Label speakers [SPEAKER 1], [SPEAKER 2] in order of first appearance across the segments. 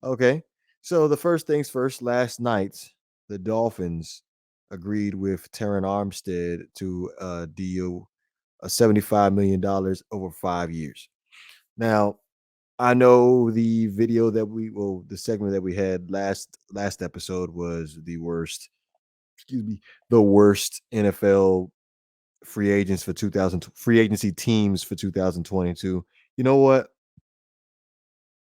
[SPEAKER 1] Okay. So the first things first, last night, the Dolphins agreed with Terron Armstead to deal $75 million over 5 years. Now, I know the video that the segment that we had last episode was the worst, excuse me, the worst NFL free agency teams for 2022. You know what?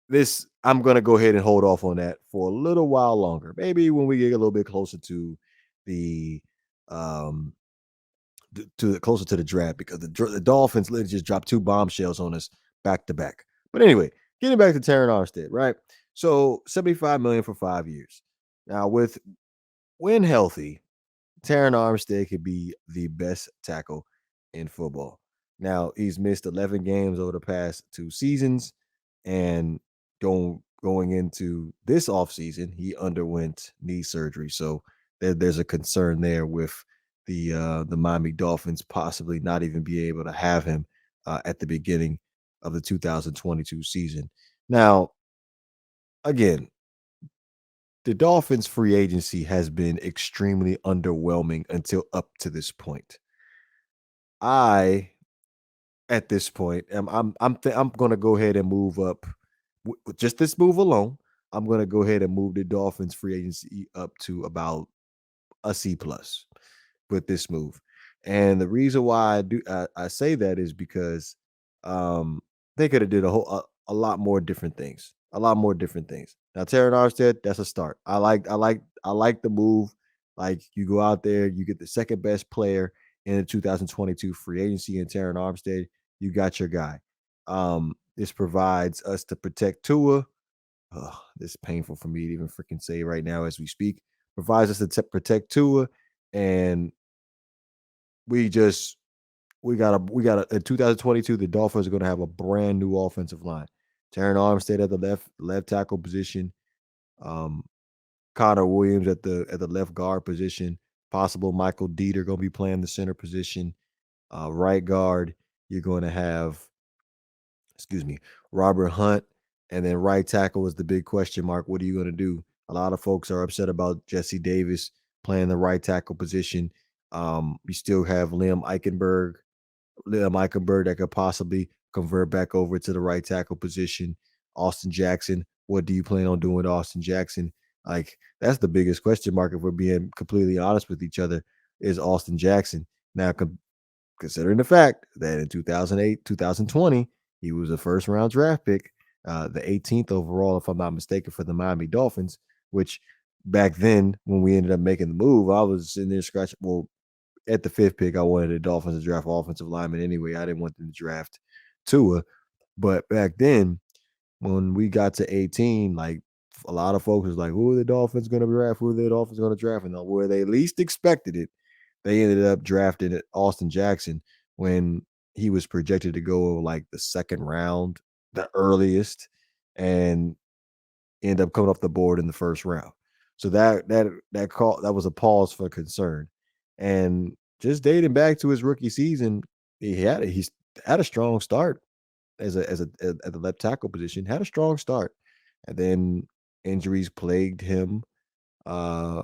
[SPEAKER 1] This I'm gonna go ahead and hold off on that for a little while longer. Maybe when we get a little bit closer to the um closer to the draft, because the Dolphins literally just dropped two bombshells on us back to back. But anyway, getting back to Terron Armstead, right? So 75 million for 5 years. Now, with when healthy, Terron Armstead could be the best tackle in football. Now, he's missed 11 games over the past two seasons, and going into this offseason, he underwent knee surgery. So there's a concern there with the Miami Dolphins possibly not even be able to have him at the beginning of the 2022 season. Now, again, the Dolphins free agency has been extremely underwhelming until up to this point. I at this point I'm going to go ahead and move up with just this move alone. I'm going to go ahead and move the Dolphins free agency up to about a C plus with this move. And the reason why I say that is because um they could have did a lot more different things. A lot more different things. Now Terran Armstead, that's a start. I like the move. Like you go out there, you get the second best player in the 2022 free agency in Terran Armstead, you got your guy. This provides us to protect Tua. This is painful for me to even freaking say right now as we speak. Provides us to protect Tua, and we just we got a in 2022. The Dolphins are going to have a brand new offensive line. Terron Armstead at the left tackle position. Um, Connor Williams at the left guard position. Possible Michael Dieter going to be playing the center position. Right guard, you're going to have, excuse me, Robert Hunt, and then right tackle is the big question mark. What are you going to do? A lot of folks are upset about Jesse Davis playing the right tackle position. You still have Liam Eichenberg that could possibly convert back over to the right tackle position. Austin Jackson, what do you plan on doing with Austin Jackson? Like, that's the biggest question mark, if we're being completely honest with each other, is Austin Jackson. Now, considering the fact that in 2008, 2020, he was a first round draft pick, the 18th overall, if I'm not mistaken, for the Miami Dolphins, which back then, when we ended up making the move, I was sitting there scratching. Well, at the fifth pick, I wanted the Dolphins to draft offensive lineman anyway. I didn't want them to draft Tua. But back then, when we got to 18, like a lot of folks was like, who are the Dolphins going to draft? Who are the Dolphins going to draft? And where they least expected it, they ended up drafting Austin Jackson when he was projected to go like the second round, the earliest, and end up coming off the board in the first round. So that was a pause for concern. And just dating back to his rookie season, he's had a strong start at the left tackle position, had a strong start. And then injuries plagued him uh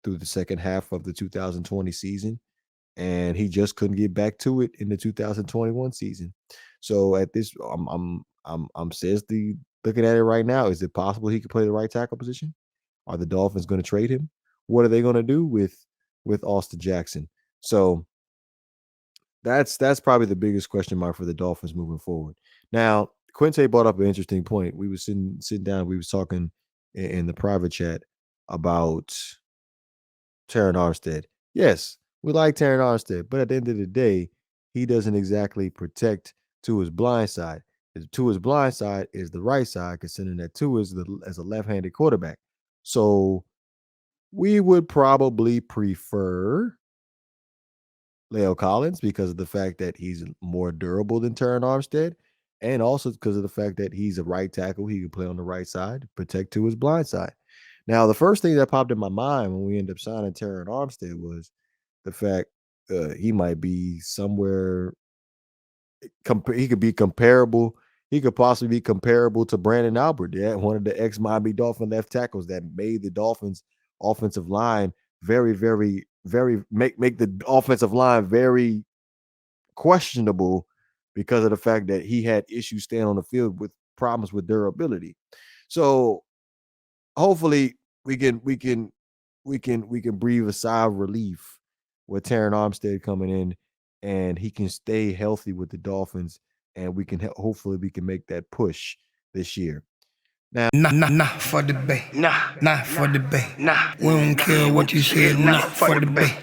[SPEAKER 1] through the second half of the 2020 season, and he just couldn't get back to it in the 2021 season. So at this, I'm seriously looking at it right now. Is it possible he could play the right tackle position? Are the Dolphins going to trade him? What are they going to do with Austin Jackson? So that's probably the biggest question mark for the Dolphins moving forward. Now, Quinte brought up an interesting point. We was sitting down, we was talking in the private chat about Terron Armstead. Yes, we like Terron Armstead, but at the end of the day, he doesn't exactly protect to his blind side. To his blind side is the right side, considering that two is as a left-handed quarterback. So we would probably prefer Leo Collins because of the fact that he's more durable than Terron Armstead, and also because of the fact that he's a right tackle. He can play on the right side, protect to his blind side. Now, the first thing that popped in my mind when we ended up signing Terron Armstead was the fact he might be somewhere. He could be comparable he could possibly be comparable to Brandon Albert, yeah, one of the ex-Miami Dolphin left tackles that made the Dolphins offensive line very, very, very make the offensive line very questionable because of the fact that he had issues staying on the field with problems with durability. So hopefully we can breathe a sigh of relief with Terron Armstead coming in, and he can stay healthy with the Dolphins, and we can hopefully we can make that push this year. Now,
[SPEAKER 2] Nah, for the bay. Nah, for the bay. We don't care what you said. Nah, for the bay.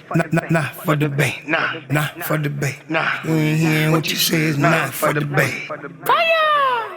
[SPEAKER 2] Nah, for the bay. Nah, for the bay. We ain't hearing what you said. Nah, for the bay. Fire!